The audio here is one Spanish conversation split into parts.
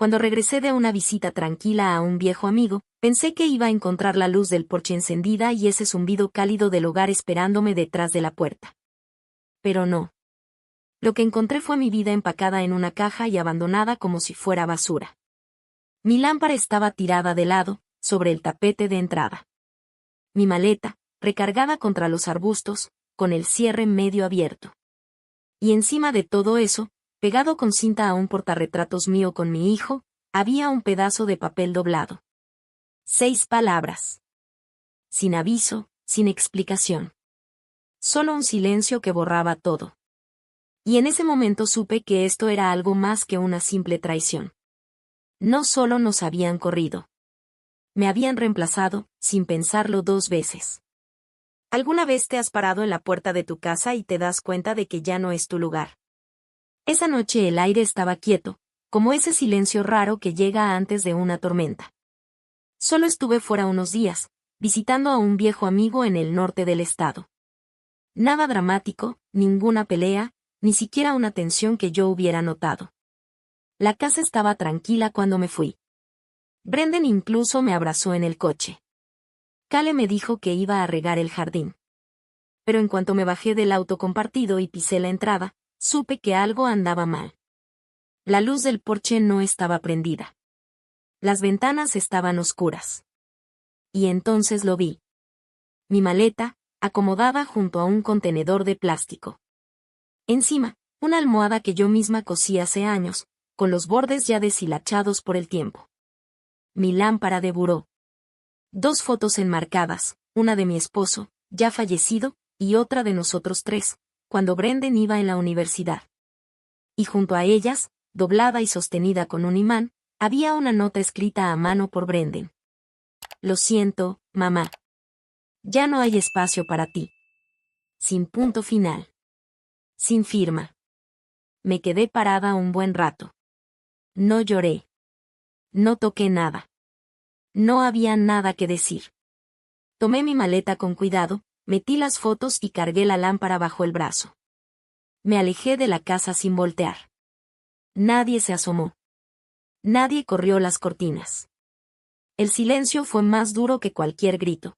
Cuando regresé de una visita tranquila a un viejo amigo, pensé que iba a encontrar la luz del porche encendida y ese zumbido cálido del hogar esperándome detrás de la puerta. Pero no. Lo que encontré fue mi vida empacada en una caja y abandonada como si fuera basura. Mi lámpara estaba tirada de lado, sobre el tapete de entrada. Mi maleta, recargada contra los arbustos, con el cierre medio abierto. Y encima de todo eso, pegado con cinta a un portarretratos mío con mi hijo, había un pedazo de papel doblado. 6 palabras. Sin aviso, sin explicación. Solo un silencio que borraba todo. Y en ese momento supe que esto era algo más que una simple traición. No solo nos habían corrido. Me habían reemplazado, sin pensarlo 2 veces. ¿Alguna vez te has parado en la puerta de tu casa y te das cuenta de que ya no es tu lugar? Esa noche el aire estaba quieto, como ese silencio raro que llega antes de una tormenta. Solo estuve fuera unos días, visitando a un viejo amigo en el norte del estado. Nada dramático, ninguna pelea, ni siquiera una tensión que yo hubiera notado. La casa estaba tranquila cuando me fui. Brendan incluso me abrazó en el coche. Cale me dijo que iba a regar el jardín. Pero en cuanto me bajé del auto compartido y pisé la entrada, supe que algo andaba mal. La luz del porche no estaba prendida. Las ventanas estaban oscuras. Y entonces lo vi. Mi maleta, acomodada junto a un contenedor de plástico. Encima, una almohada que yo misma cosí hace años, con los bordes ya deshilachados por el tiempo. Mi lámpara de buró. 2 fotos enmarcadas, una de mi esposo, ya fallecido, y otra de nosotros 3, cuando Brendan iba en la universidad. Y junto a ellas, doblada y sostenida con un imán, había una nota escrita a mano por Brendan. Lo siento, mamá. Ya no hay espacio para ti. Sin punto final. Sin firma. Me quedé parada un buen rato. No lloré. No toqué nada. No había nada que decir. Tomé mi maleta con cuidado, metí las fotos y cargué la lámpara bajo el brazo. Me alejé de la casa sin voltear. Nadie se asomó. Nadie corrió las cortinas. El silencio fue más duro que cualquier grito.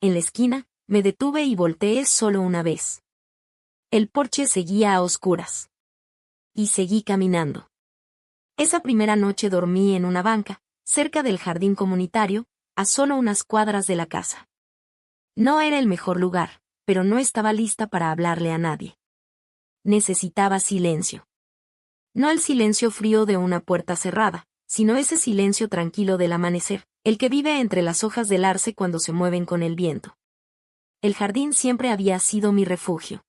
En la esquina, me detuve y volteé solo una vez. El porche seguía a oscuras. Y seguí caminando. Esa primera noche dormí en una banca, cerca del jardín comunitario, a solo unas cuadras de la casa. No era el mejor lugar, pero no estaba lista para hablarle a nadie. Necesitaba silencio. No el silencio frío de una puerta cerrada, sino ese silencio tranquilo del amanecer, el que vive entre las hojas del arce cuando se mueven con el viento. El jardín siempre había sido mi refugio.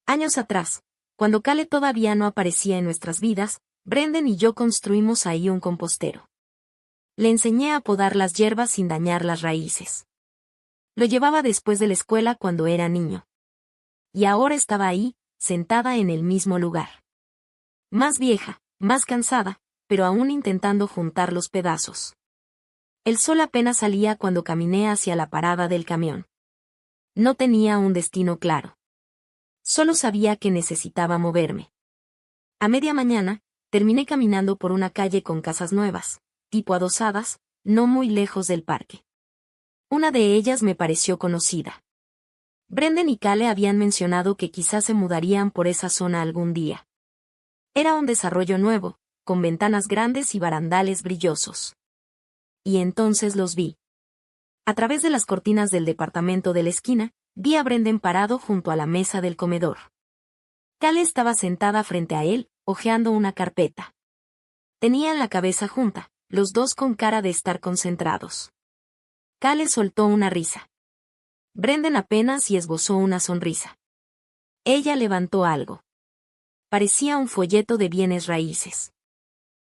Años atrás, cuando Cale todavía no aparecía en nuestras vidas, Brendan y yo construimos ahí un compostero. Le enseñé a podar las hierbas sin dañar las raíces. Lo llevaba después de la escuela cuando era niño. Y ahora estaba ahí, sentada en el mismo lugar. Más vieja, más cansada, pero aún intentando juntar los pedazos. El sol apenas salía cuando caminé hacia la parada del camión. No tenía un destino claro. Solo sabía que necesitaba moverme. A media mañana, terminé caminando por una calle con casas nuevas, tipo adosadas, no muy lejos del parque. Una de ellas me pareció conocida. Brendan y Cale habían mencionado que quizás se mudarían por esa zona algún día. Era un desarrollo nuevo, con ventanas grandes y barandales brillosos. Y entonces los vi. A través de las cortinas del departamento de la esquina, vi a Brendan parado junto a la mesa del comedor. Cale estaba sentada frente a él, hojeando una carpeta. Tenían la cabeza junta, los dos con cara de estar concentrados. Cale soltó una risa. Brendan apenas y esbozó una sonrisa. Ella levantó algo. Parecía un folleto de bienes raíces.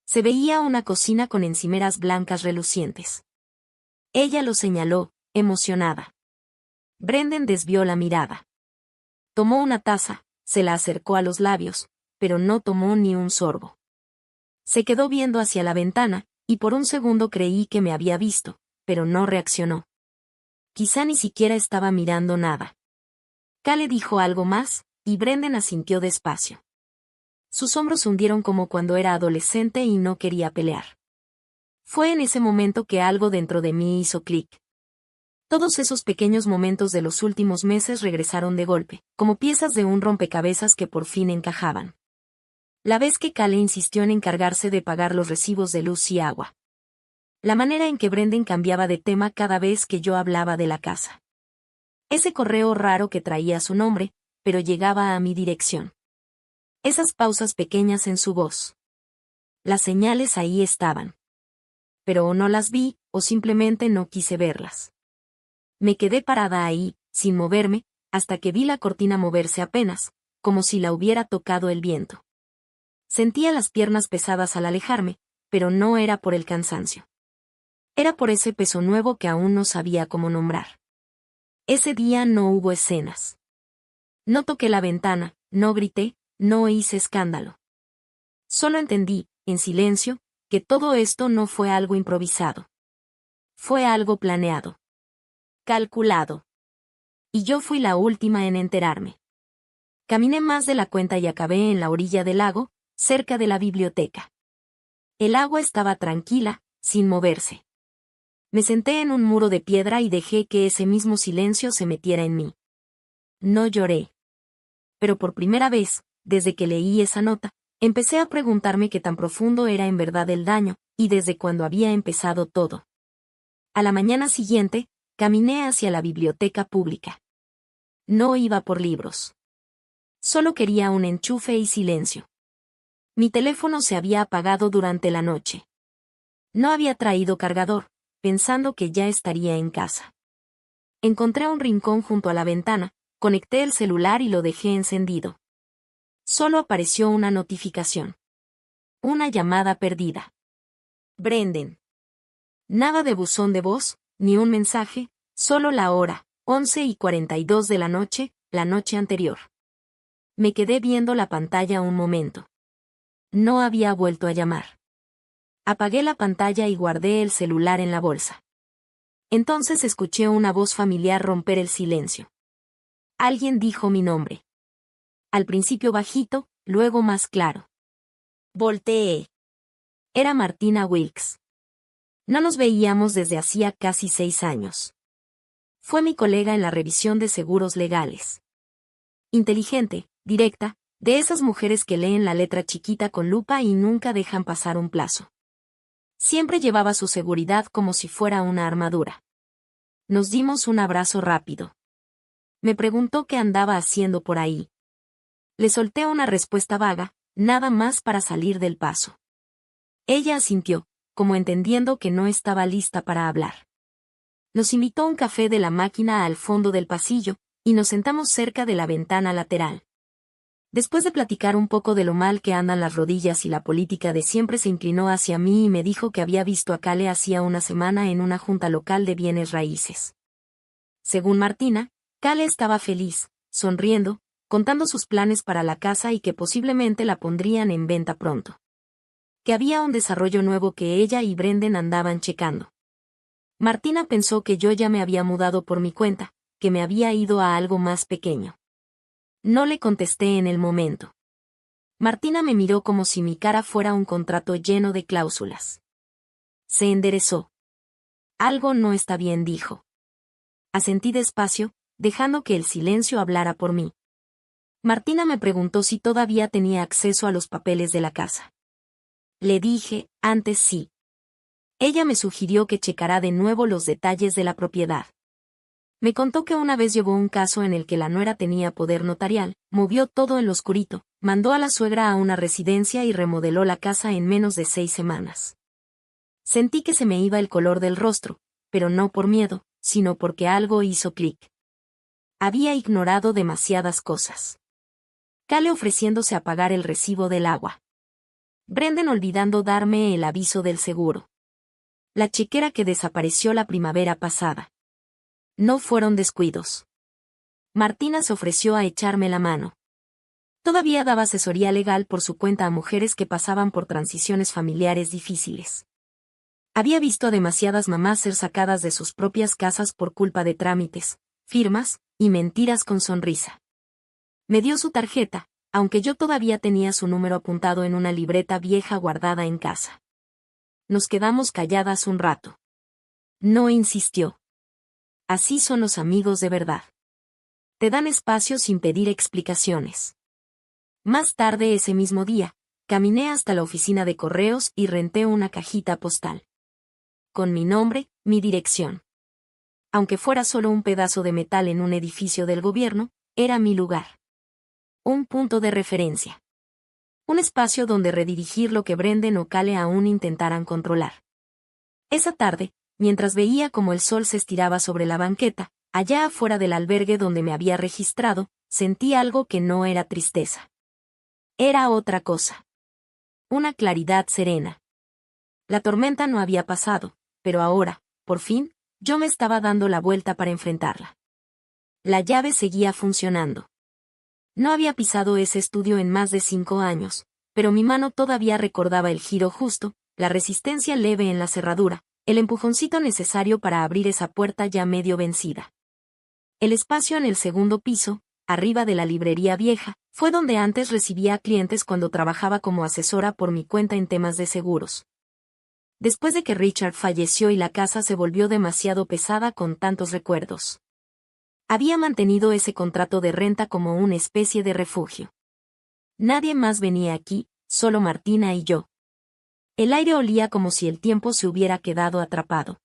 Se veía una cocina con encimeras blancas relucientes. Ella lo señaló, emocionada. Brendan desvió la mirada. Tomó una taza, se la acercó a los labios, pero no tomó ni un sorbo. Se quedó viendo hacia la ventana, y por un segundo creí que me había visto, pero no reaccionó. Quizá ni siquiera estaba mirando nada. Cale dijo algo más, y Brendan asintió despacio. Sus hombros se hundieron como cuando era adolescente y no quería pelear. Fue en ese momento que algo dentro de mí hizo clic. Todos esos pequeños momentos de los últimos meses regresaron de golpe, como piezas de un rompecabezas que por fin encajaban. La vez que Cale insistió en encargarse de pagar los recibos de luz y agua. La manera en que Brendan cambiaba de tema cada vez que yo hablaba de la casa. Ese correo raro que traía su nombre, pero llegaba a mi dirección. Esas pausas pequeñas en su voz. Las señales ahí estaban. Pero o no las vi, o simplemente no quise verlas. Me quedé parada ahí, sin moverme, hasta que vi la cortina moverse apenas, como si la hubiera tocado el viento. Sentía las piernas pesadas al alejarme, pero no era por el cansancio. Era por ese peso nuevo que aún no sabía cómo nombrar. Ese día no hubo escenas. No toqué la ventana, no grité, no hice escándalo. Solo entendí, en silencio, que todo esto no fue algo improvisado. Fue algo planeado. Calculado. Y yo fui la última en enterarme. Caminé más de la cuenta y acabé en la orilla del lago, cerca de la biblioteca. El agua estaba tranquila, sin moverse. Me senté en un muro de piedra y dejé que ese mismo silencio se metiera en mí. No lloré. Pero por primera vez, desde que leí esa nota, empecé a preguntarme qué tan profundo era en verdad el daño, y desde cuándo había empezado todo. A la mañana siguiente, caminé hacia la biblioteca pública. No iba por libros. Solo quería un enchufe y silencio. Mi teléfono se había apagado durante la noche. No había traído cargador, pensando que ya estaría en casa. Encontré un rincón junto a la ventana, conecté el celular y lo dejé encendido. Solo apareció una notificación. Una llamada perdida. Brendan. Nada de buzón de voz, ni un mensaje, solo la hora, 11:42 de la noche anterior. Me quedé viendo la pantalla un momento. No había vuelto a llamar. Apagué la pantalla y guardé el celular en la bolsa. Entonces escuché una voz familiar romper el silencio. Alguien dijo mi nombre. Al principio bajito, luego más claro. Volteé. Era Martina Wilkes. No nos veíamos desde hacía casi 6 años. Fue mi colega en la revisión de seguros legales. Inteligente, directa, de esas mujeres que leen la letra chiquita con lupa y nunca dejan pasar un plazo. Siempre llevaba su seguridad como si fuera una armadura. Nos dimos un abrazo rápido. Me preguntó qué andaba haciendo por ahí. Le solté una respuesta vaga, nada más para salir del paso. Ella asintió, como entendiendo que no estaba lista para hablar. Nos invitó a un café de la máquina al fondo del pasillo, y nos sentamos cerca de la ventana lateral. Después de platicar un poco de lo mal que andan las rodillas y la política de siempre, se inclinó hacia mí y me dijo que había visto a Cale hacía una semana en una junta local de bienes raíces. Según Martina, Cale estaba feliz, sonriendo, contando sus planes para la casa y que posiblemente la pondrían en venta pronto. Que había un desarrollo nuevo que ella y Brendan andaban checando. Martina pensó que yo ya me había mudado por mi cuenta, que me había ido a algo más pequeño. No le contesté en el momento. Martina me miró como si mi cara fuera un contrato lleno de cláusulas. Se enderezó. Algo no está bien, dijo. Asentí despacio, dejando que el silencio hablara por mí. Martina me preguntó si todavía tenía acceso a los papeles de la casa. Le dije, antes sí. Ella me sugirió que checara de nuevo los detalles de la propiedad. Me contó que una vez llevó un caso en el que la nuera tenía poder notarial, movió todo en lo oscurito, mandó a la suegra a una residencia y remodeló la casa en menos de 6 semanas. Sentí que se me iba el color del rostro, pero no por miedo, sino porque algo hizo clic. Había ignorado demasiadas cosas. Cale ofreciéndose a pagar el recibo del agua. Brendan olvidando darme el aviso del seguro. La chequera que desapareció la primavera pasada. No fueron descuidos. Martina se ofreció a echarme la mano. Todavía daba asesoría legal por su cuenta a mujeres que pasaban por transiciones familiares difíciles. Había visto a demasiadas mamás ser sacadas de sus propias casas por culpa de trámites, firmas y mentiras con sonrisa. Me dio su tarjeta, aunque yo todavía tenía su número apuntado en una libreta vieja guardada en casa. Nos quedamos calladas un rato. No insistió. Así son los amigos de verdad. Te dan espacio sin pedir explicaciones. Más tarde ese mismo día, caminé hasta la oficina de correos y renté una cajita postal. Con mi nombre, mi dirección. Aunque fuera solo un pedazo de metal en un edificio del gobierno, era mi lugar. Un punto de referencia. Un espacio donde redirigir lo que Brendan o Cale aún intentaran controlar. Esa tarde, mientras veía cómo el sol se estiraba sobre la banqueta, allá afuera del albergue donde me había registrado, sentí algo que no era tristeza. Era otra cosa. Una claridad serena. La tormenta no había pasado, pero ahora, por fin, yo me estaba dando la vuelta para enfrentarla. La llave seguía funcionando. No había pisado ese estudio en más de 5 años, pero mi mano todavía recordaba el giro justo, la resistencia leve en la cerradura, el empujoncito necesario para abrir esa puerta ya medio vencida. El espacio en el segundo piso, arriba de la librería vieja, fue donde antes recibía a clientes cuando trabajaba como asesora por mi cuenta en temas de seguros. Después de que Richard falleció y la casa se volvió demasiado pesada con tantos recuerdos. Había mantenido ese contrato de renta como una especie de refugio. Nadie más venía aquí, solo Martina y yo. El aire olía como si el tiempo se hubiera quedado atrapado.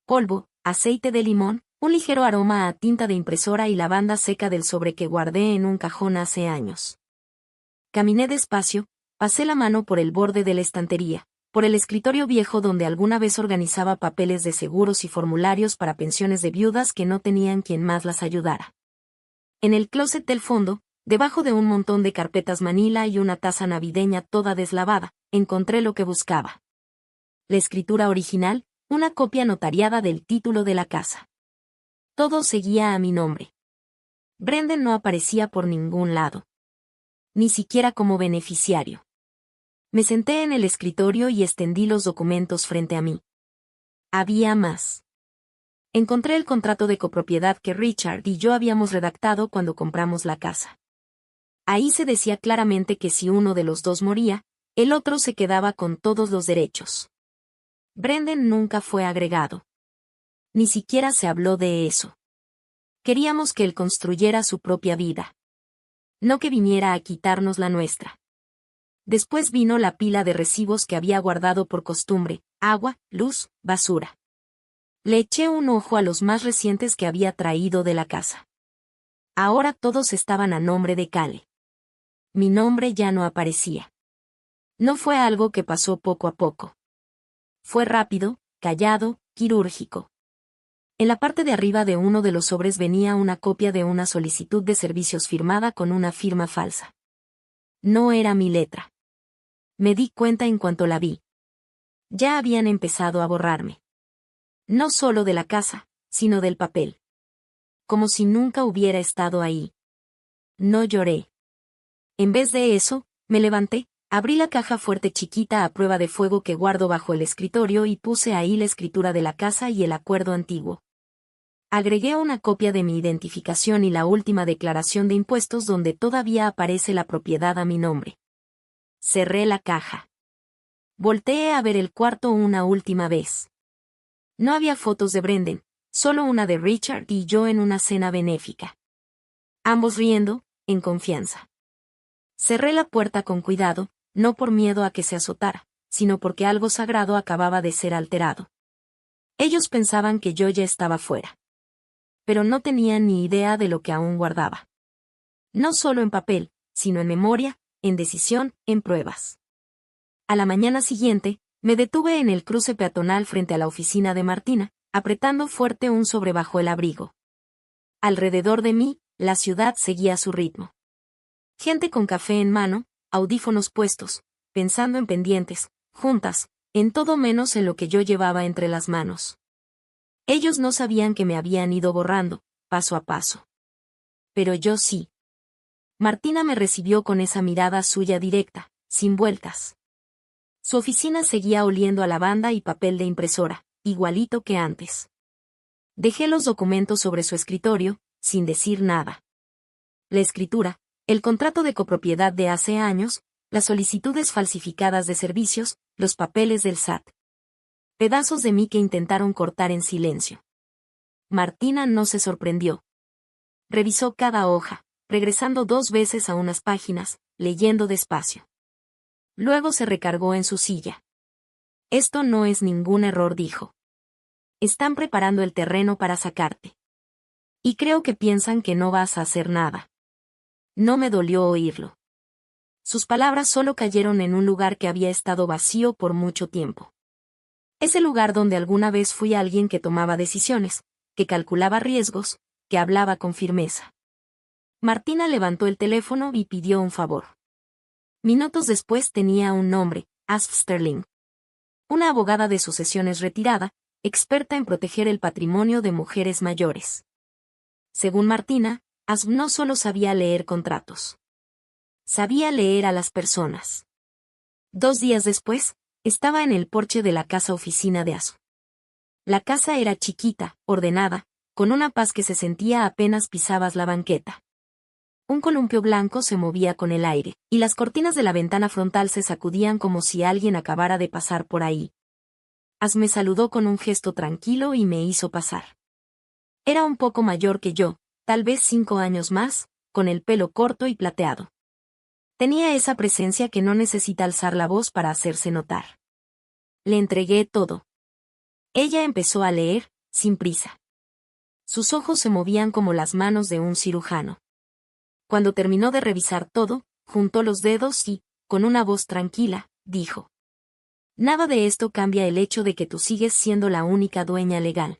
Polvo, aceite de limón, un ligero aroma a tinta de impresora y lavanda seca del sobre que guardé en un cajón hace años. Caminé despacio, pasé la mano por el borde de la estantería, por el escritorio viejo donde alguna vez organizaba papeles de seguros y formularios para pensiones de viudas que no tenían quien más las ayudara. En el closet del fondo, debajo de un montón de carpetas manila y una taza navideña toda deslavada, encontré lo que buscaba. La escritura original, una copia notariada del título de la casa. Todo seguía a mi nombre. Brendan no aparecía por ningún lado. Ni siquiera como beneficiario. Me senté en el escritorio y extendí los documentos frente a mí. Había más. Encontré el contrato de copropiedad que Richard y yo habíamos redactado cuando compramos la casa. Ahí se decía claramente que si uno de los dos moría, el otro se quedaba con todos los derechos. Brendan nunca fue agregado. Ni siquiera se habló de eso. Queríamos que él construyera su propia vida. No que viniera a quitarnos la nuestra. Después vino la pila de recibos que había guardado por costumbre, agua, luz, basura. Le eché un ojo a los más recientes que había traído de la casa. Ahora todos estaban a nombre de Cale. Mi nombre ya no aparecía. No fue algo que pasó poco a poco. Fue rápido, callado, quirúrgico. En la parte de arriba de uno de los sobres venía una copia de una solicitud de servicios firmada con una firma falsa. No era mi letra. Me di cuenta en cuanto la vi. Ya habían empezado a borrarme. No solo de la casa, sino del papel. Como si nunca hubiera estado ahí. No lloré. En vez de eso, me levanté, abrí la caja fuerte chiquita a prueba de fuego que guardo bajo el escritorio y puse ahí la escritura de la casa y el acuerdo antiguo. Agregué una copia de mi identificación y la última declaración de impuestos donde todavía aparece la propiedad a mi nombre. Cerré la caja. Volteé a ver el cuarto una última vez. No había fotos de Brendan, solo una de Richard y yo en una cena benéfica. Ambos riendo, en confianza. Cerré la puerta con cuidado, no por miedo a que se azotara, sino porque algo sagrado acababa de ser alterado. Ellos pensaban que yo ya estaba fuera. Pero no tenían ni idea de lo que aún guardaba. No solo en papel, sino en memoria, en decisión, en pruebas. A la mañana siguiente, me detuve en el cruce peatonal frente a la oficina de Martina, apretando fuerte un sobre bajo el abrigo. Alrededor de mí, la ciudad seguía su ritmo. Gente con café en mano, audífonos puestos, pensando en pendientes, juntas, en todo menos en lo que yo llevaba entre las manos. Ellos no sabían que me habían ido borrando, paso a paso. Pero yo sí. Martina me recibió con esa mirada suya directa, sin vueltas. Su oficina seguía oliendo a lavanda y papel de impresora, igualito que antes. Dejé los documentos sobre su escritorio, sin decir nada. La escritura, El contrato de copropiedad de hace años, las solicitudes falsificadas de servicios, los papeles del SAT. Pedazos de mí que intentaron cortar en silencio. Martina no se sorprendió. Revisó cada hoja, regresando 2 veces a unas páginas, leyendo despacio. Luego se recargó en su silla. Esto no es ningún error, dijo. Están preparando el terreno para sacarte. Y creo que piensan que no vas a hacer nada. No me dolió oírlo. Sus palabras solo cayeron en un lugar que había estado vacío por mucho tiempo. Ese lugar donde alguna vez fui alguien que tomaba decisiones, que calculaba riesgos, que hablaba con firmeza. Martina levantó el teléfono y pidió un favor. Minutos después tenía un nombre, Asp Sterling. Una abogada de sucesiones retirada, experta en proteger el patrimonio de mujeres mayores. Según Martina, Asp no solo sabía leer contratos. Sabía leer a las personas. 2 días después, estaba en el porche de la casa oficina de Asp. La casa era chiquita, ordenada, con una paz que se sentía apenas pisabas la banqueta. Un columpio blanco se movía con el aire, y las cortinas de la ventana frontal se sacudían como si alguien acabara de pasar por ahí. Asp me saludó con un gesto tranquilo y me hizo pasar. Era un poco mayor que yo, tal vez 5 años más, con el pelo corto y plateado. Tenía esa presencia que no necesita alzar la voz para hacerse notar. Le entregué todo. Ella empezó a leer, sin prisa. Sus ojos se movían como las manos de un cirujano. Cuando terminó de revisar todo, juntó los dedos y, con una voz tranquila, dijo: Nada de esto cambia el hecho de que tú sigues siendo la única dueña legal.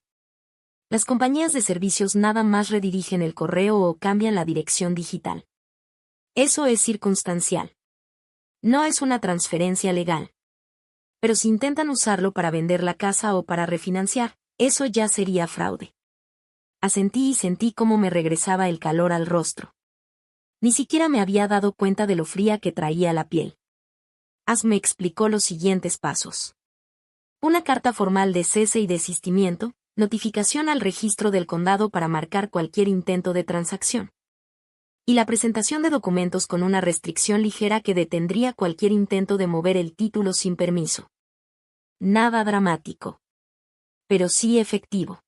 Las compañías de servicios nada más redirigen el correo o cambian la dirección digital. Eso es circunstancial. No es una transferencia legal. Pero si intentan usarlo para vender la casa o para refinanciar, eso ya sería fraude. Asentí y sentí cómo me regresaba el calor al rostro. Ni siquiera me había dado cuenta de lo fría que traía la piel. Asp me explicó los siguientes pasos. Una carta formal de cese y desistimiento, notificación al registro del condado para marcar cualquier intento de transacción. Y la presentación de documentos con una restricción ligera que detendría cualquier intento de mover el título sin permiso. Nada dramático. Pero sí efectivo.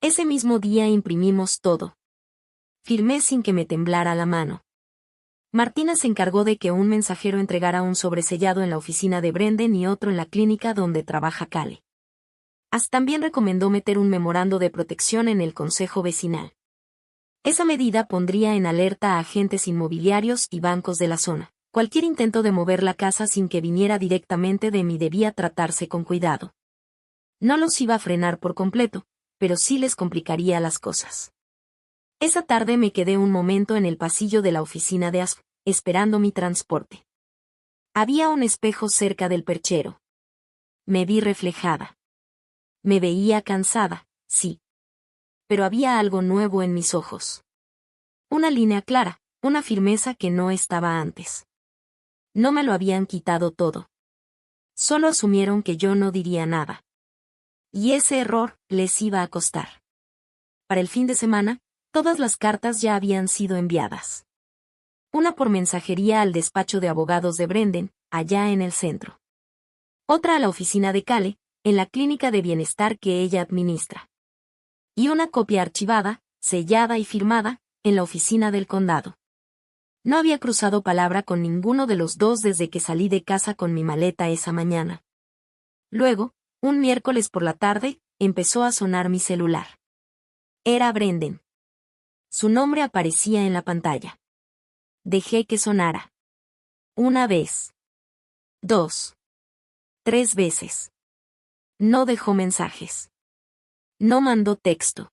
Ese mismo día imprimimos todo. Firmé sin que me temblara la mano. Martina se encargó de que un mensajero entregara un sobresellado en la oficina de Brendan y otro en la clínica donde trabaja Cale. Asp también recomendó meter un memorando de protección en el consejo vecinal. Esa medida pondría en alerta a agentes inmobiliarios y bancos de la zona. Cualquier intento de mover la casa sin que viniera directamente de mí debía tratarse con cuidado. No los iba a frenar por completo, pero sí les complicaría las cosas. Esa tarde me quedé un momento en el pasillo de la oficina de Asp, esperando mi transporte. Había un espejo cerca del perchero. Me vi reflejada. Me veía cansada, sí. Pero había algo nuevo en mis ojos. Una línea clara, una firmeza que no estaba antes. No me lo habían quitado todo. Solo asumieron que yo no diría nada. Y ese error les iba a costar. Para el fin de semana, todas las cartas ya habían sido enviadas. Una por mensajería al despacho de abogados de Brendan, allá en el centro. Otra a la oficina de Cale, en la clínica de bienestar que ella administra. Y una copia archivada, sellada y firmada, en la oficina del condado. No había cruzado palabra con ninguno de los dos desde que salí de casa con mi maleta esa mañana. Luego, un miércoles por la tarde, empezó a sonar mi celular. Era Brendan. Su nombre aparecía en la pantalla. Dejé que sonara. 1 vez. 2. 3 veces. No dejó mensajes. No mandó texto.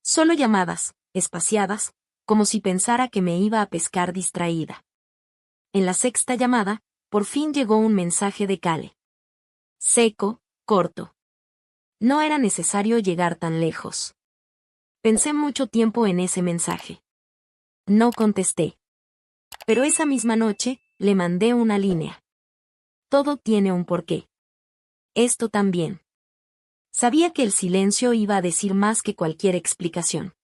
Solo llamadas, espaciadas, como si pensara que me iba a pescar distraída. En la 6ª llamada, por fin llegó un mensaje de Cale. Seco, corto. No era necesario llegar tan lejos. Pensé mucho tiempo en ese mensaje. No contesté. Pero esa misma noche, le mandé una línea. Todo tiene un porqué. Esto también. Sabía que el silencio iba a decir más que cualquier explicación.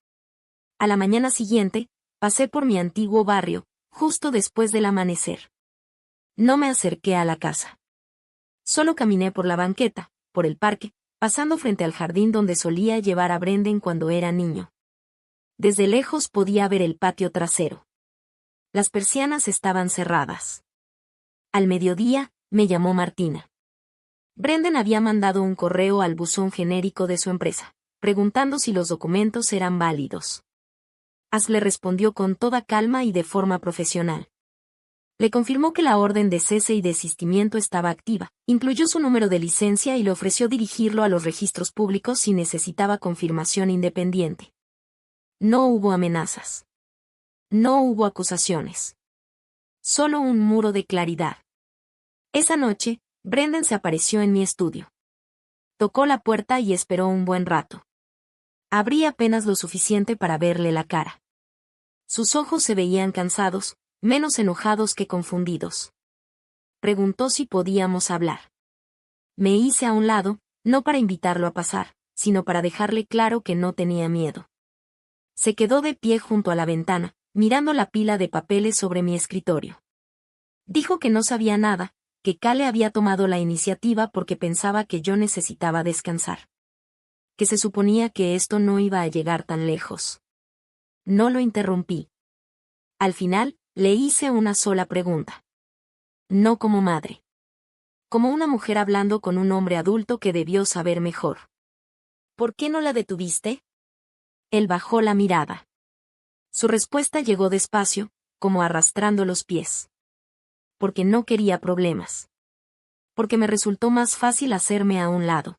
A la mañana siguiente, pasé por mi antiguo barrio, justo después del amanecer. No me acerqué a la casa. Solo caminé por la banqueta, por el parque, pasando frente al jardín donde solía llevar a Brendan cuando era niño. Desde lejos podía ver el patio trasero. Las persianas estaban cerradas. Al mediodía, me llamó Martina. Brendan había mandado un correo al buzón genérico de su empresa, preguntando si los documentos eran válidos. Ash le respondió con toda calma y de forma profesional. Le confirmó que la orden de cese y desistimiento estaba activa, incluyó su número de licencia y le ofreció dirigirlo a los registros públicos si necesitaba confirmación independiente. No hubo amenazas. No hubo acusaciones. Solo un muro de claridad. Esa noche, Brendan se apareció en mi estudio. Tocó la puerta y esperó un buen rato. Abrí apenas lo suficiente para verle la cara. Sus ojos se veían cansados, menos enojados que confundidos. Preguntó si podíamos hablar. Me hice a un lado, no para invitarlo a pasar, sino para dejarle claro que no tenía miedo. Se quedó de pie junto a la ventana, mirando la pila de papeles sobre mi escritorio. Dijo que no sabía nada, que Cale había tomado la iniciativa porque pensaba que yo necesitaba descansar. Que se suponía que esto no iba a llegar tan lejos. No lo interrumpí. Al final, le hice una sola pregunta. No como madre. Como una mujer hablando con un hombre adulto que debió saber mejor. ¿Por qué no la detuviste? Él bajó la mirada. Su respuesta llegó despacio, como arrastrando los pies. Porque no quería problemas. Porque me resultó más fácil hacerme a un lado.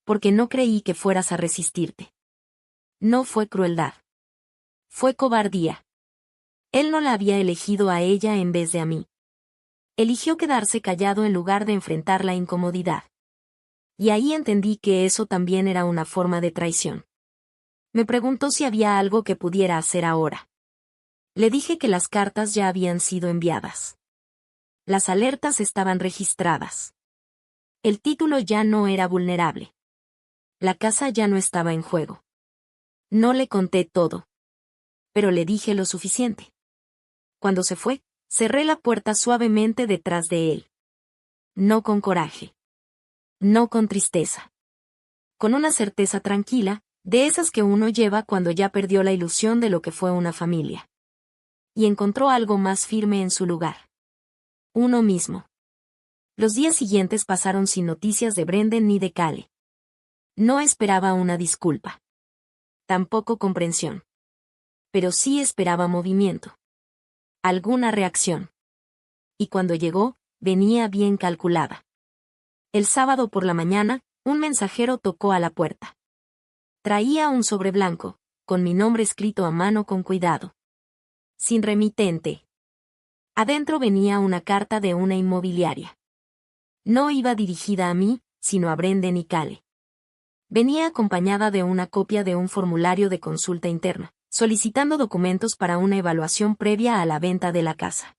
Porque no creí que fueras a resistirte. No fue crueldad. Fue cobardía. Él no la había elegido a ella en vez de a mí. Eligió quedarse callado en lugar de enfrentar la incomodidad. Y ahí entendí que eso también era una forma de traición. Me preguntó si había algo que pudiera hacer ahora. Le dije que las cartas ya habían sido enviadas. Las alertas estaban registradas. El título ya no era vulnerable. La casa ya no estaba en juego. No le conté todo. Pero le dije lo suficiente. Cuando se fue, cerré la puerta suavemente detrás de él. No con coraje. No con tristeza. Con una certeza tranquila, de esas que uno lleva cuando ya perdió la ilusión de lo que fue una familia. Y encontró algo más firme en su lugar. Uno mismo. Los días siguientes pasaron sin noticias de Brendan ni de Cale. No esperaba una disculpa. Tampoco comprensión. Pero sí esperaba movimiento. Alguna reacción. Y cuando llegó, venía bien calculada. El sábado por la mañana, un mensajero tocó a la puerta. Traía un sobre blanco, con mi nombre escrito a mano con cuidado. Sin remitente. Adentro venía una carta de una inmobiliaria. No iba dirigida a mí, sino a Brendan y Cale. Venía acompañada de una copia de un formulario de consulta interna, solicitando documentos para una evaluación previa a la venta de la casa.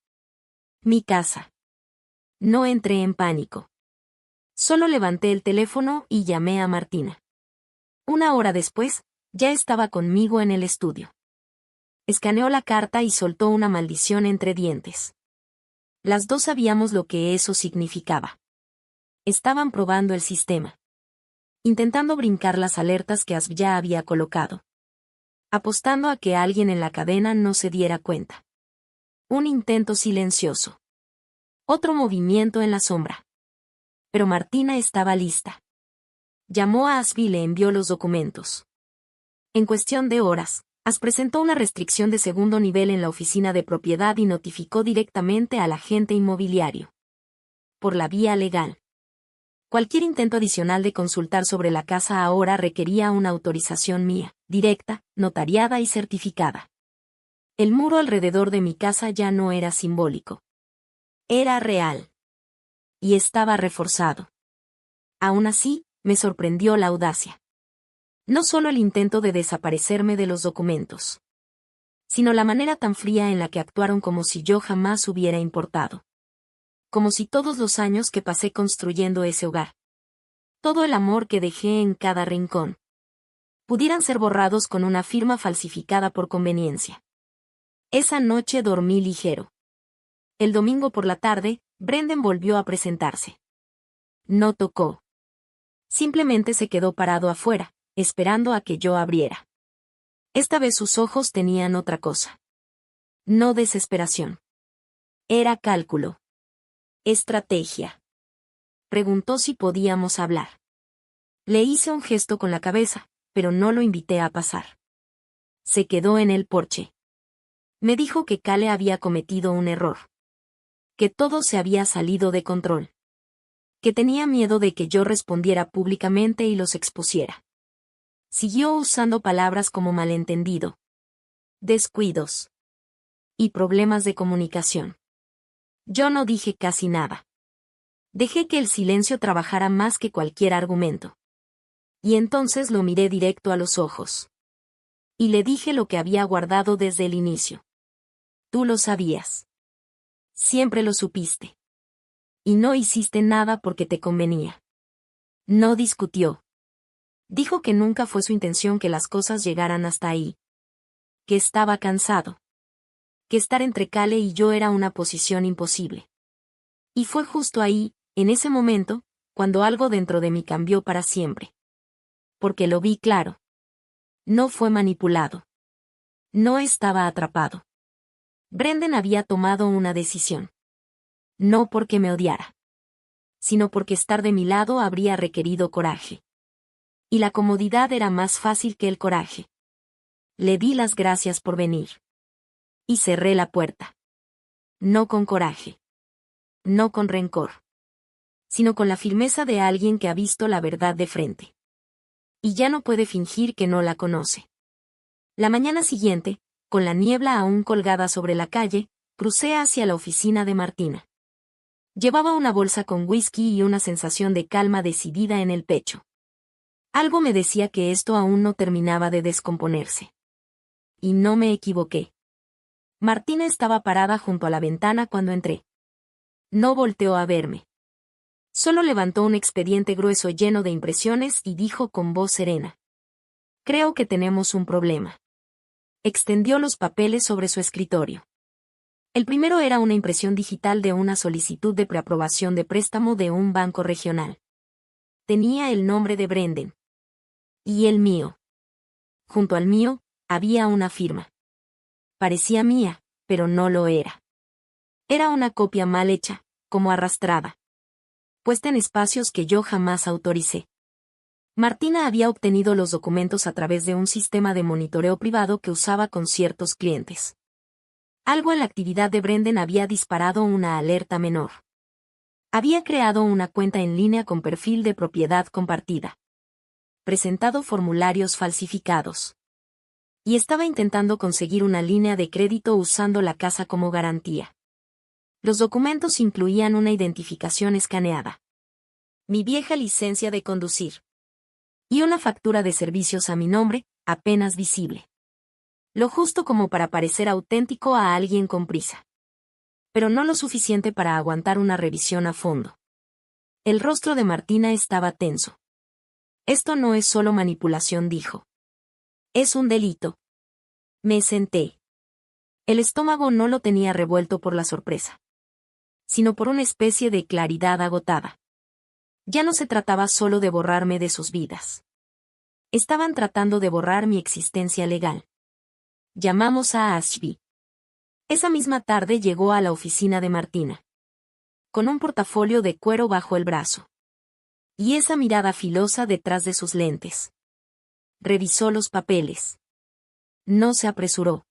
Mi casa. No entré en pánico. Solo levanté el teléfono y llamé a Martina. Una hora después, ya estaba conmigo en el estudio. Escaneó la carta y soltó una maldición entre dientes. Las dos sabíamos lo que eso significaba. Estaban probando el sistema. Intentando brincar las alertas que Asp ya había colocado. Apostando a que alguien en la cadena no se diera cuenta. Un intento silencioso. Otro movimiento en la sombra. Pero Martina estaba lista. Llamó a Asp y le envió los documentos. En cuestión de horas, Asp presentó una restricción de segundo nivel en la oficina de propiedad y notificó directamente al agente inmobiliario. Por la vía legal. Cualquier intento adicional de consultar sobre la casa ahora requería una autorización mía, directa, notariada y certificada. El muro alrededor de mi casa ya no era simbólico. Era real. Y estaba reforzado. Aún así, me sorprendió la audacia. No solo el intento de desaparecerme de los documentos, sino la manera tan fría en la que actuaron como si yo jamás hubiera importado. Como si todos los años que pasé construyendo ese hogar, todo el amor que dejé en cada rincón, pudieran ser borrados con una firma falsificada por conveniencia. Esa noche dormí ligero. El domingo por la tarde, Brendan volvió a presentarse. No tocó. Simplemente se quedó parado afuera, esperando a que yo abriera. Esta vez sus ojos tenían otra cosa. No desesperación. Era cálculo. Estrategia. Preguntó si podíamos hablar. Le hice un gesto con la cabeza, pero no lo invité a pasar. Se quedó en el porche. Me dijo que Cale había cometido un error. Que todo se había salido de control. Que tenía miedo de que yo respondiera públicamente y los expusiera. Siguió usando palabras como malentendido, descuidos y problemas de comunicación. Yo no dije casi nada. Dejé que el silencio trabajara más que cualquier argumento. Y entonces lo miré directo a los ojos. Y le dije lo que había guardado desde el inicio. Tú lo sabías. Siempre lo supiste. Y no hiciste nada porque te convenía. No discutió. Dijo que nunca fue su intención que las cosas llegaran hasta ahí. Que estaba cansado. Que estar entre Cale y yo era una posición imposible. Y fue justo ahí, en ese momento, cuando algo dentro de mí cambió para siempre. Porque lo vi claro. No fue manipulado. No estaba atrapado. Brendan había tomado una decisión. No porque me odiara. Sino porque estar de mi lado habría requerido coraje. Y la comodidad era más fácil que el coraje. Le di las gracias por venir. Y cerré la puerta. No con coraje. No con rencor. Sino con la firmeza de alguien que ha visto la verdad de frente. Y ya no puede fingir que no la conoce. La mañana siguiente, con la niebla aún colgada sobre la calle, crucé hacia la oficina de Martina. Llevaba una bolsa con whisky y una sensación de calma decidida en el pecho. Algo me decía que esto aún no terminaba de descomponerse. Y no me equivoqué. Martina estaba parada junto a la ventana cuando entré. No volteó a verme. Solo levantó un expediente grueso lleno de impresiones y dijo con voz serena. Creo que tenemos un problema. Extendió los papeles sobre su escritorio. El primero era una impresión digital de una solicitud de preaprobación de préstamo de un banco regional. Tenía el nombre de Brendan. Y el mío. Junto al mío, había una firma. Parecía mía, pero no lo era. Era una copia mal hecha, como arrastrada. Puesta en espacios que yo jamás autoricé. Martina había obtenido los documentos a través de un sistema de monitoreo privado que usaba con ciertos clientes. Algo en la actividad de Brendan había disparado una alerta menor. Había creado una cuenta en línea con perfil de propiedad compartida. Presentado formularios falsificados. Y estaba intentando conseguir una línea de crédito usando la casa como garantía. Los documentos incluían una identificación escaneada. Mi vieja licencia de conducir. Y una factura de servicios a mi nombre, apenas visible. Lo justo como para parecer auténtico a alguien con prisa. Pero no lo suficiente para aguantar una revisión a fondo. El rostro de Martina estaba tenso. Esto no es solo manipulación, dijo. Es un delito. Me senté. El estómago no lo tenía revuelto por la sorpresa, sino por una especie de claridad agotada. Ya no se trataba solo de borrarme de sus vidas. Estaban tratando de borrar mi existencia legal. Llamamos a Ashby. Esa misma tarde llegó a la oficina de Martina. Con un portafolio de cuero bajo el brazo. Y esa mirada filosa detrás de sus lentes. Revisó los papeles. No se apresuró.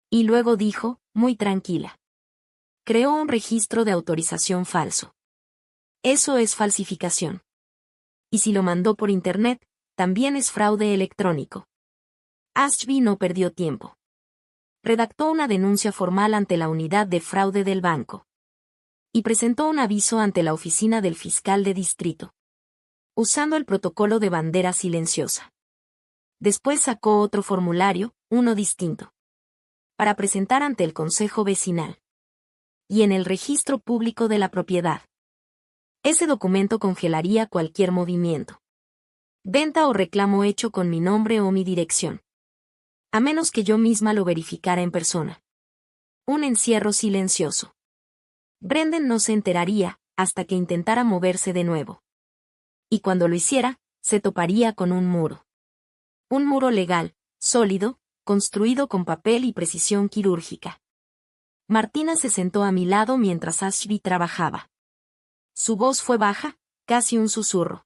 Y luego dijo, muy tranquila. Creó un registro de autorización falso. Eso es falsificación. Y si lo mandó por internet, también es fraude electrónico. Ashby no perdió tiempo. Redactó una denuncia formal ante la unidad de fraude del banco. Y presentó un aviso ante la oficina del fiscal de distrito. Usando el protocolo de bandera silenciosa. Después sacó otro formulario, uno distinto. Para presentar ante el consejo vecinal. Y en el registro público de la propiedad. Ese documento congelaría cualquier movimiento. Venta o reclamo hecho con mi nombre o mi dirección. A menos que yo misma lo verificara en persona. Un encierro silencioso. Brendan no se enteraría, hasta que intentara moverse de nuevo. Y cuando lo hiciera, se toparía con un muro. Un muro legal, sólido, construido con papel y precisión quirúrgica. Martina se sentó a mi lado mientras Ashby trabajaba. Su voz fue baja, casi un susurro.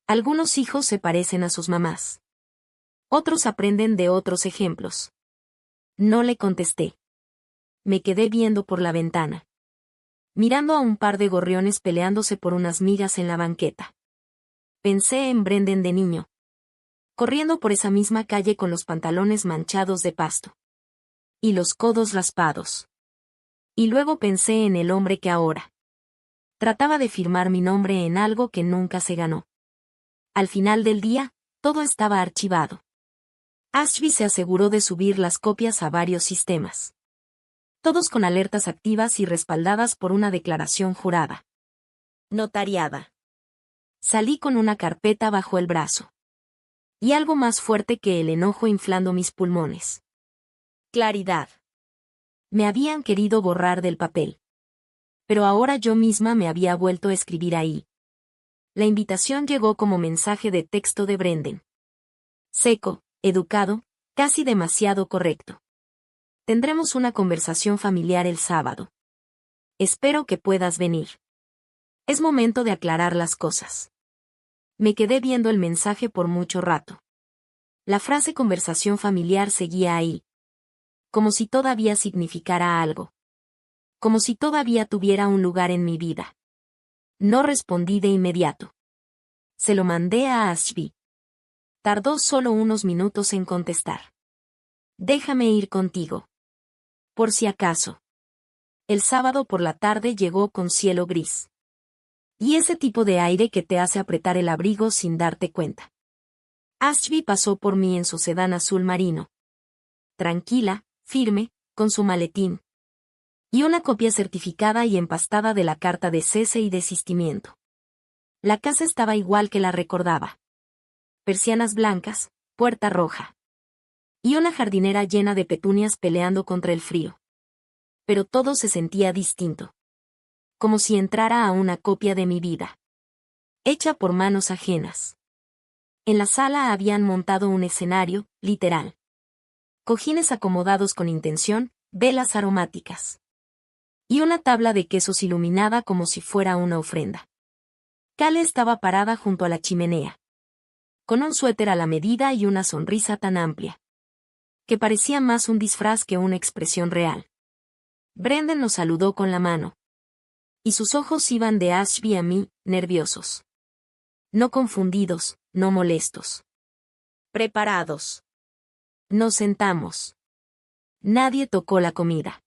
Algunos hijos se parecen a sus mamás. Otros aprenden de otros ejemplos. No le contesté. Me quedé viendo por la ventana. Mirando a un par de gorriones peleándose por unas migas en la banqueta. Pensé en Brendan de niño. Corriendo por esa misma calle con los pantalones manchados de pasto. Y los codos raspados. Y luego pensé en el hombre que ahora trataba de firmar mi nombre en algo que nunca se ganó. Al final del día, todo estaba archivado. Ashby se aseguró de subir las copias a varios sistemas. Todos con alertas activas y respaldadas por una declaración jurada. Notariada. Salí con una carpeta bajo el brazo. Y algo más fuerte que el enojo inflando mis pulmones. Claridad. Me habían querido borrar del papel. Pero ahora yo misma me había vuelto a escribir ahí. La invitación llegó como mensaje de texto de Brendan. Seco, educado, casi demasiado correcto. Tendremos una conversación familiar el sábado. Espero que puedas venir. Es momento de aclarar las cosas. Me quedé viendo el mensaje por mucho rato. La frase conversación familiar seguía ahí. Como si todavía significara algo. Como si todavía tuviera un lugar en mi vida. No respondí de inmediato. Se lo mandé a Ashby. Tardó solo unos minutos en contestar. Déjame ir contigo. Por si acaso. El sábado por la tarde llegó con cielo gris. Y ese tipo de aire que te hace apretar el abrigo sin darte cuenta. Ashby pasó por mí en su sedán azul marino. Tranquila, firme, con su maletín. Y una copia certificada y empastada de la carta de cese y desistimiento. La casa estaba igual que la recordaba. Persianas blancas, puerta roja. Y una jardinera llena de petunias peleando contra el frío. Pero todo se sentía distinto. Como si entrara a una copia de mi vida. Hecha por manos ajenas. En la sala habían montado un escenario, literal. Cojines acomodados con intención, velas aromáticas. Y una tabla de quesos iluminada como si fuera una ofrenda. Kale estaba parada junto a la chimenea. Con un suéter a la medida y una sonrisa tan amplia. Que parecía más un disfraz que una expresión real. Brendan nos saludó con la mano. Y sus ojos iban de Ashby a mí, nerviosos. No confundidos, no molestos. Preparados. Nos sentamos. Nadie tocó la comida.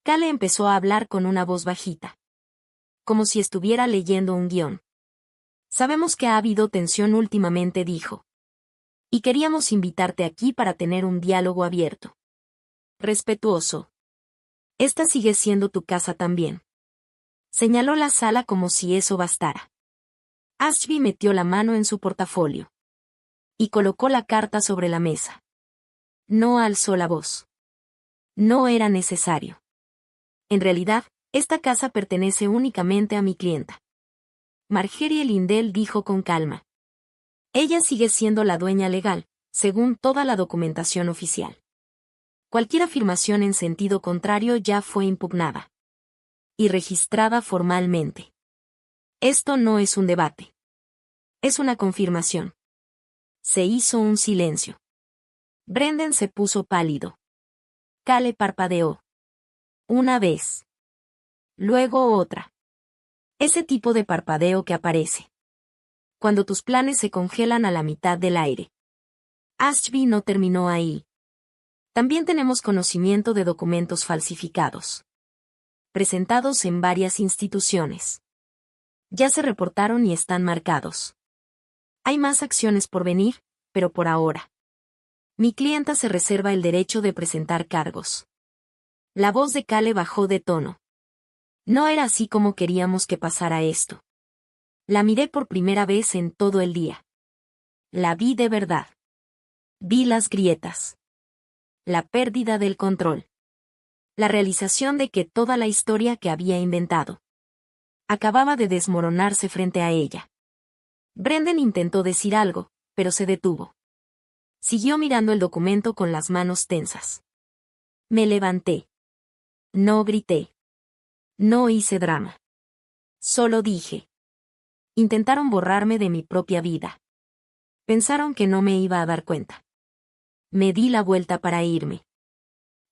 Kale empezó a hablar con una voz bajita. Como si estuviera leyendo un guión. Sabemos que ha habido tensión últimamente, dijo. Y queríamos invitarte aquí para tener un diálogo abierto. Respetuoso. Esta sigue siendo tu casa también. Señaló la sala como si eso bastara. Ashby metió la mano en su portafolio. Y colocó la carta sobre la mesa. No alzó la voz. No era necesario. En realidad, esta casa pertenece únicamente a mi clienta. Margerie Lindell dijo con calma. Ella sigue siendo la dueña legal, según toda la documentación oficial. Cualquier afirmación en sentido contrario ya fue impugnada. Y registrada formalmente. Esto no es un debate. Es una confirmación. Se hizo un silencio. Brendan se puso pálido. Kale parpadeó. Una vez. Luego otra. Ese tipo de parpadeo que aparece cuando tus planes se congelan a la mitad del aire. Ashby no terminó ahí. También tenemos conocimiento de documentos falsificados. Presentados en varias instituciones. Ya se reportaron y están marcados. Hay más acciones por venir, pero por ahora. Mi clienta se reserva el derecho de presentar cargos. La voz de Kale bajó de tono. No era así como queríamos que pasara esto. La miré por primera vez en todo el día. La vi de verdad. Vi las grietas. La pérdida del control. La realización de que toda la historia que había inventado acababa de desmoronarse frente a ella. Brendan intentó decir algo, pero se detuvo. Siguió mirando el documento con las manos tensas. Me levanté. No grité. No hice drama. Solo dije. Intentaron borrarme de mi propia vida. Pensaron que no me iba a dar cuenta. Me di la vuelta para irme.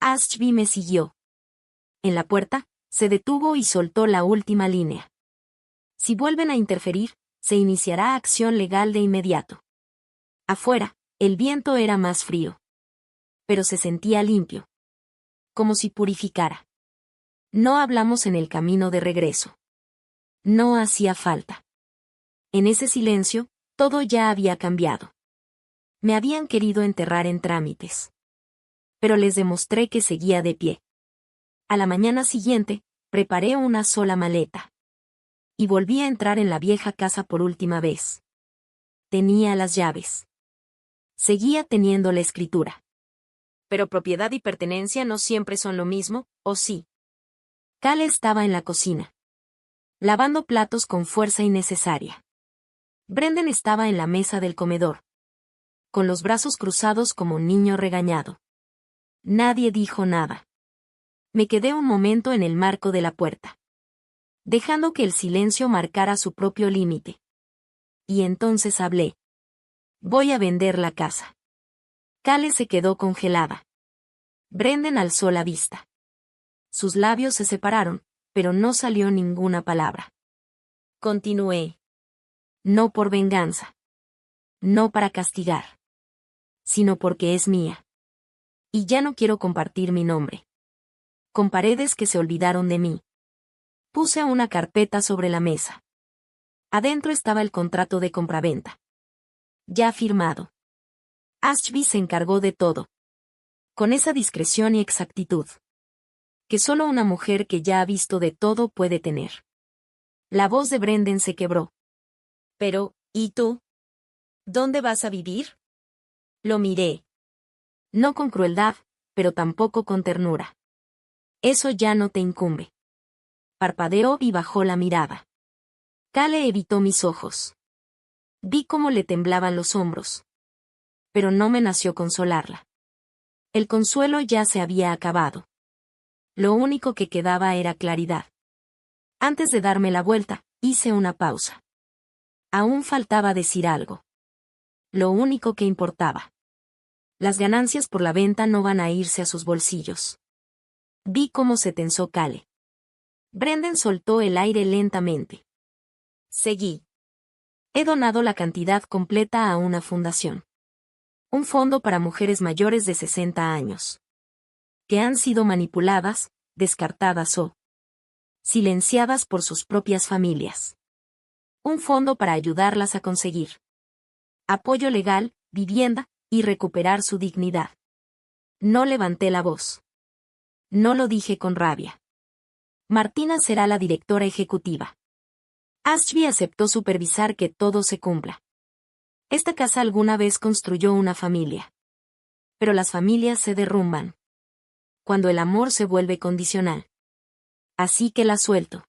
Ashby me siguió. En la puerta, se detuvo y soltó la última línea. Si vuelven a interferir, se iniciará acción legal de inmediato. Afuera, el viento era más frío. Pero se sentía limpio. Como si purificara. No hablamos en el camino de regreso. No hacía falta. En ese silencio, todo ya había cambiado. Me habían querido enterrar en trámites. Pero les demostré que seguía de pie. A la mañana siguiente, preparé una sola maleta. Y volví a entrar en la vieja casa por última vez. Tenía las llaves. Seguía teniendo la escritura. Pero propiedad y pertenencia no siempre son lo mismo, ¿o sí? Cal estaba en la cocina, lavando platos con fuerza innecesaria. Brendan estaba en la mesa del comedor, con los brazos cruzados como un niño regañado. Nadie dijo nada. Me quedé un momento en el marco de la puerta, dejando que el silencio marcara su propio límite. Y entonces hablé. Voy a vender la casa. Cale se quedó congelada. Brendan alzó la vista. Sus labios se separaron, pero no salió ninguna palabra. Continué. No por venganza. No para castigar. Sino porque es mía. Y ya no quiero compartir mi nombre. Con paredes que se olvidaron de mí. Puse una carpeta sobre la mesa. Adentro estaba el contrato de compraventa. Ya firmado. Ashby se encargó de todo. Con esa discreción y exactitud que solo una mujer que ya ha visto de todo puede tener. La voz de Brendan se quebró. Pero, ¿y tú? ¿Dónde vas a vivir? Lo miré. No con crueldad, pero tampoco con ternura. Eso ya no te incumbe. Parpadeó y bajó la mirada. Cale evitó mis ojos. Vi cómo le temblaban los hombros. Pero no me nació consolarla. El consuelo ya se había acabado. Lo único que quedaba era claridad. Antes de darme la vuelta, hice una pausa. Aún faltaba decir algo. Lo único que importaba. Las ganancias por la venta no van a irse a sus bolsillos. Vi cómo se tensó Cale. Brendan soltó el aire lentamente. Seguí. He donado la cantidad completa a una fundación. Un fondo para mujeres mayores de 60 años. Que han sido manipuladas, descartadas o silenciadas por sus propias familias. Un fondo para ayudarlas a conseguir apoyo legal, vivienda, y recuperar su dignidad. No levanté la voz. No lo dije con rabia. Martina será la directora ejecutiva. Ashby aceptó supervisar que todo se cumpla. Esta casa alguna vez construyó una familia. Pero las familias se derrumban cuando el amor se vuelve condicional. Así que la suelto.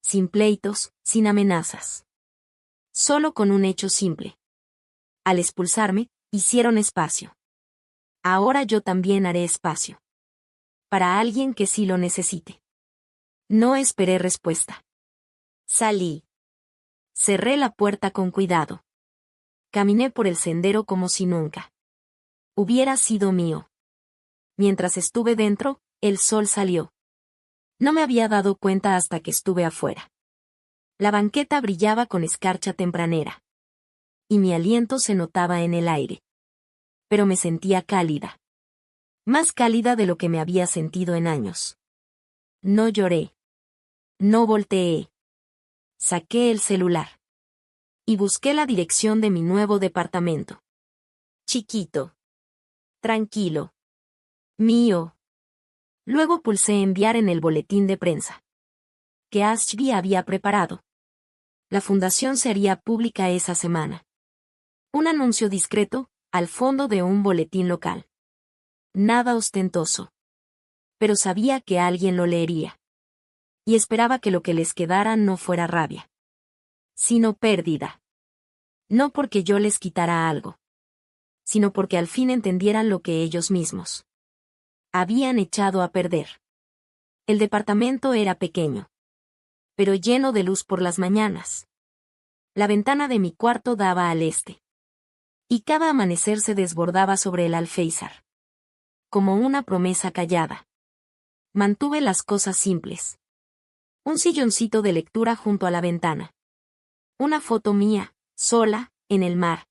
Sin pleitos, sin amenazas. Solo con un hecho simple. Al expulsarme, hicieron espacio. Ahora yo también haré espacio. Para alguien que sí lo necesite. No esperé respuesta. Salí. Cerré la puerta con cuidado. Caminé por el sendero como si nunca hubiera sido mío. Mientras estuve dentro, el sol salió. No me había dado cuenta hasta que estuve afuera. La banqueta brillaba con escarcha tempranera. Y mi aliento se notaba en el aire. Pero me sentía cálida. Más cálida de lo que me había sentido en años. No lloré. No volteé. Saqué el celular. Y busqué la dirección de mi nuevo departamento. Chiquito. Tranquilo. Mío. Luego pulsé enviar en el boletín de prensa que Ashby había preparado. La fundación se haría pública esa semana. Un anuncio discreto, al fondo de un boletín local. Nada ostentoso. pero sabía que alguien lo leería. Y esperaba que lo que les quedara no fuera rabia, sino pérdida. No porque yo les quitara algo, sino porque al fin entendieran lo que ellos mismos habían echado a perder. El departamento era pequeño, pero lleno de luz por las mañanas. La ventana de mi cuarto daba al este. Y cada amanecer se desbordaba sobre el alféizar. Como una promesa callada. Mantuve las cosas simples. Un silloncito de lectura junto a la ventana. Una foto mía, sola, en el mar.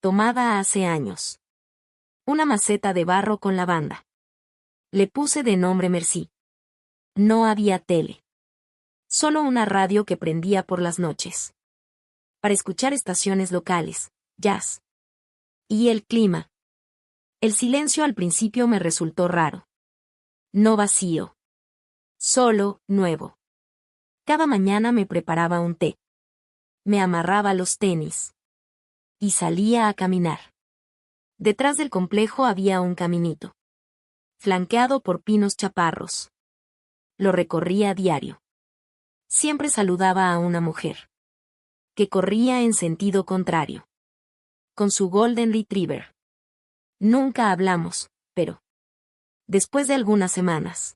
Tomada hace años. Una maceta de barro con lavanda. Le puse de nombre Merci. No había tele. Solo una radio que prendía por las noches. Para escuchar estaciones locales, jazz. Y el clima. El silencio al principio me resultó raro. No vacío. Solo, nuevo. Cada mañana me preparaba un té. Me amarraba los tenis. Y salía a caminar. Detrás del complejo había un caminito. Flanqueado por pinos chaparros. Lo recorría a diario. Siempre saludaba a una mujer. Que corría en sentido contrario. Con su Golden Retriever. Nunca hablamos, pero después de algunas semanas.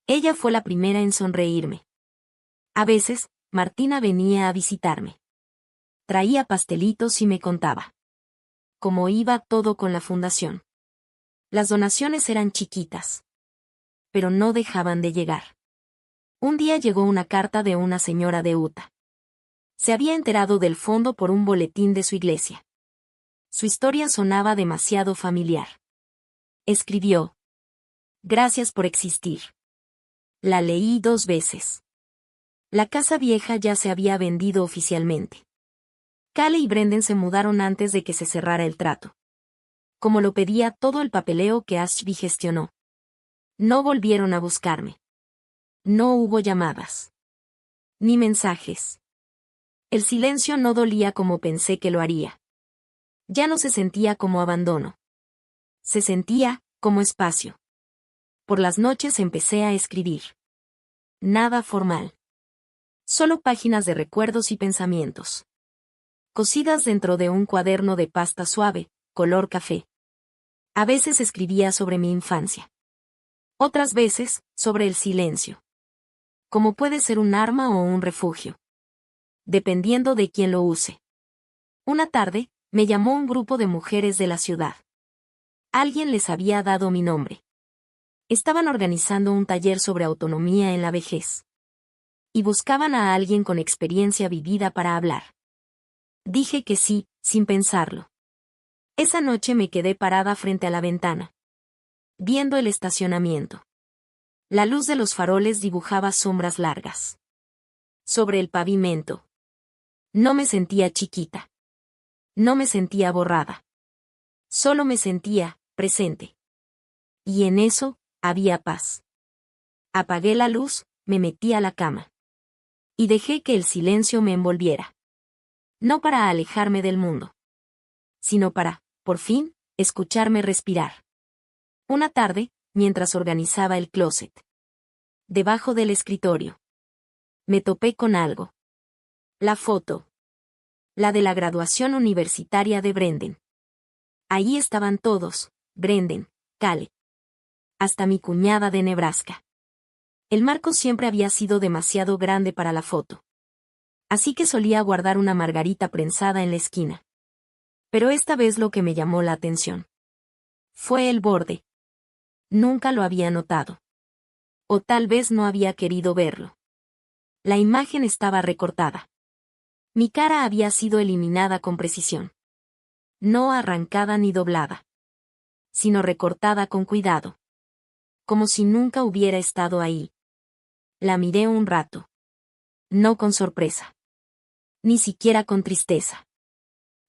Ella fue la primera en sonreírme. A veces, Martina venía a visitarme. Traía pastelitos y me contaba cómo iba todo con la fundación. Las donaciones eran chiquitas, pero no dejaban de llegar. Un día llegó una carta de una señora de Utah. Se había enterado del fondo por un boletín de su iglesia. Su historia sonaba demasiado familiar. Escribió: Gracias por existir. La leí 2 veces. La casa vieja ya se había vendido oficialmente. Cale y Brendan se mudaron antes de que se cerrara el trato. Como lo pedía todo el papeleo que Ashby gestionó. No volvieron a buscarme. No hubo llamadas. Ni mensajes. El silencio no dolía como pensé que lo haría. Ya no se sentía como abandono. Se sentía como espacio. Por las noches empecé a escribir. Nada formal. Solo páginas de recuerdos y pensamientos. Cosidas dentro de un cuaderno de pasta suave, color café. A veces escribía sobre mi infancia. Otras veces, sobre el silencio. Como puede ser un arma o un refugio. Dependiendo de quién lo use. Una tarde, me llamó un grupo de mujeres de la ciudad. Alguien les había dado mi nombre. Estaban organizando un taller sobre autonomía en la vejez. Y buscaban a alguien con experiencia vivida para hablar. Dije que sí, sin pensarlo. Esa noche me quedé parada frente a la ventana. Viendo el estacionamiento. La luz de los faroles dibujaba sombras largas. Sobre el pavimento. No me sentía chiquita. No me sentía borrada. Solo me sentía presente. Y en eso, había paz. Apagué la luz, me metí a la cama. Y dejé que el silencio me envolviera. No para alejarme del mundo. Sino para, por fin, escucharme respirar. Una tarde, mientras organizaba el closet. Debajo del escritorio. Me topé con algo. La foto. La de la graduación universitaria de Brendan. Ahí estaban todos, Brendan, Cale. Hasta mi cuñada de Nebraska. El marco siempre había sido demasiado grande para la foto. Así que solía guardar una margarita prensada en la esquina. Pero esta vez lo que me llamó la atención fue el borde. Nunca lo había notado. O tal vez no había querido verlo. La imagen estaba recortada. Mi cara había sido eliminada con precisión. No arrancada ni doblada. Sino recortada con cuidado. Como si nunca hubiera estado ahí. La miré un rato. No con sorpresa. Ni siquiera con tristeza.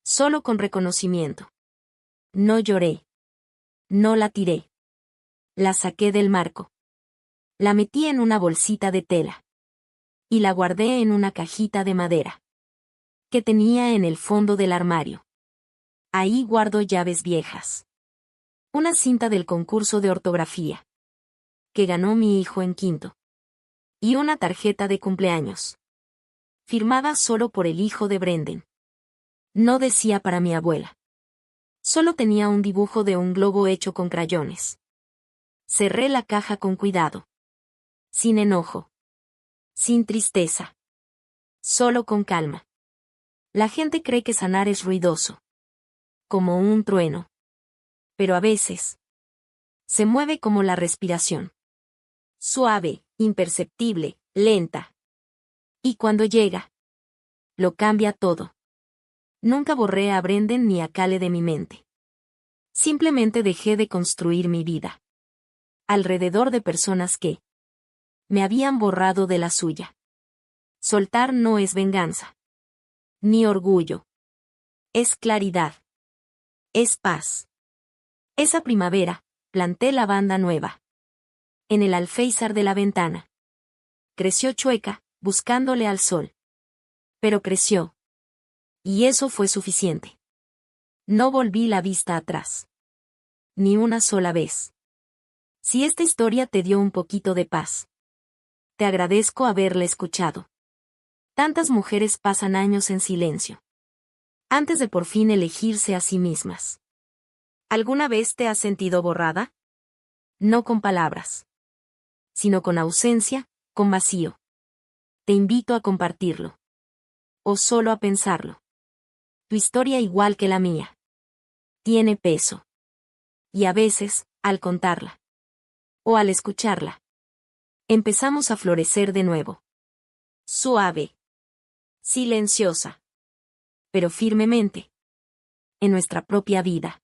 Solo con reconocimiento. No lloré. No la tiré. La saqué del marco. La metí en una bolsita de tela. Y la guardé en una cajita de madera. Que tenía en el fondo del armario. Ahí guardo llaves viejas. Una cinta del concurso de ortografía. que ganó mi hijo en quinto. Y una tarjeta de cumpleaños. Firmada solo por el hijo de Brendan. No decía para mi abuela. Solo tenía un dibujo de un globo hecho con crayones. Cerré la caja con cuidado. Sin enojo. Sin tristeza. Solo con calma. La gente cree que sanar es ruidoso. Como un trueno. Pero a veces. Se mueve como la respiración. Suave, imperceptible, lenta. Y cuando llega. Lo cambia todo. Nunca borré a Brendan ni a Cale de mi mente. Simplemente dejé de construir mi vida. Alrededor de personas que me habían borrado de la suya. Soltar no es venganza. Ni orgullo. Es claridad. Es paz. Esa primavera, planté lavanda nueva. En el alféizar de la ventana. Creció chueca, buscándole al sol. Pero creció. Y eso fue suficiente. No volví la vista atrás. Ni una sola vez. Si esta historia te dio un poquito de paz. Te agradezco haberla escuchado. Tantas mujeres pasan años en silencio. Antes de por fin elegirse a sí mismas. ¿Alguna vez te has sentido borrada? No con palabras. Sino con ausencia, con vacío. Te invito a compartirlo. O solo a pensarlo. Tu historia igual que la mía. Tiene peso. Y a veces, al contarla. O al escucharla. Empezamos a florecer de nuevo. Suave. Silenciosa. Pero firmemente. En nuestra propia vida.